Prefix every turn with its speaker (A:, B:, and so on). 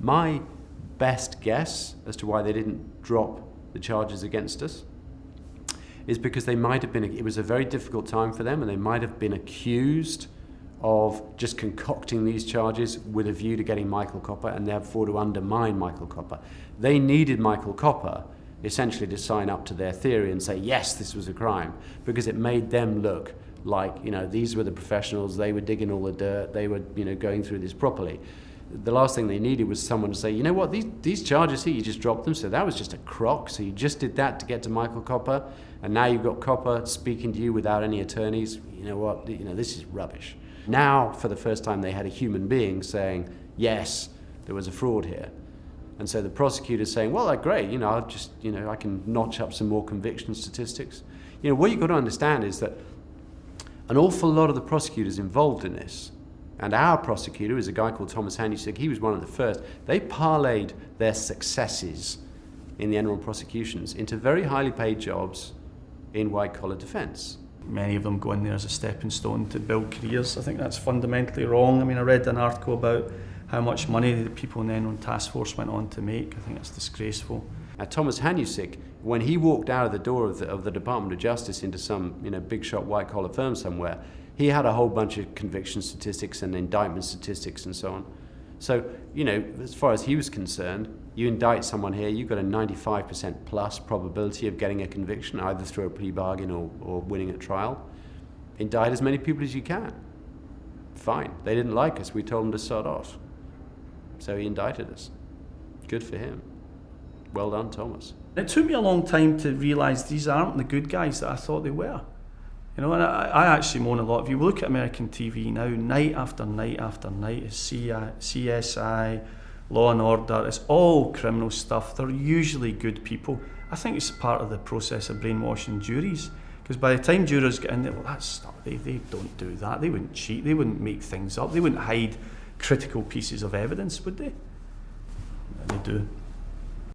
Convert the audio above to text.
A: My best guess as to why they didn't drop the charges against us is because they might have been, it was a very difficult time for them, and they might have been accused of just concocting these charges with a view to getting Michael Copper and therefore to undermine Michael Copper. They needed Michael Copper essentially to sign up to their theory and say, yes, this was a crime, because it made them look like, you know, these were the professionals, they were digging all the dirt, they were, you know, going through this properly. The last thing they needed was someone to say, you know what, these charges here, you just dropped them, so that was just a crock, so you just did that to get to Michael Copper, and now you've got Copper speaking to you without any attorneys. You know what, you know, this is rubbish. Now, for the first time, they had a human being saying, yes, there was a fraud here. And so the prosecutor's saying, well, great, you know, I'll just, you know, I can notch up some more conviction statistics. You know, what you've got to understand is that an awful lot of the prosecutors involved in this, and our prosecutor is a guy called Thomas Hanusik, he was one of the first, they parlayed their successes in the Enron prosecutions into very highly paid jobs in white-collar defense.
B: Many of them go in there as a stepping stone to build careers. I think that's fundamentally wrong. I mean, I read an article about how much money the people in the Enron task force went on to make. I think that's disgraceful.
A: Now, Thomas Hanusik, when he walked out of the door of the Department of Justice into some, you know, big shot white-collar firm somewhere, he had a whole bunch of conviction statistics and indictment statistics and so on. So, you know, as far as he was concerned, you indict someone here, you've got a 95% plus probability of getting a conviction, either through a plea bargain or winning at trial. Indict as many people as you can. Fine. They didn't like us. We told them to sod off. So he indicted us. Good for him. Well done, Thomas.
B: It took me a long time to realise these aren't the good guys that I thought they were. You know, and I actually moan a lot. If you look at American TV now, night after night after night, it's CSI, Law and Order, it's all criminal stuff. They're usually good people. I think it's part of the process of brainwashing juries, because by the time jurors get in there, well, that's not, they don't do that. They wouldn't cheat, they wouldn't make things up, they wouldn't hide critical pieces of evidence, would they? And they do.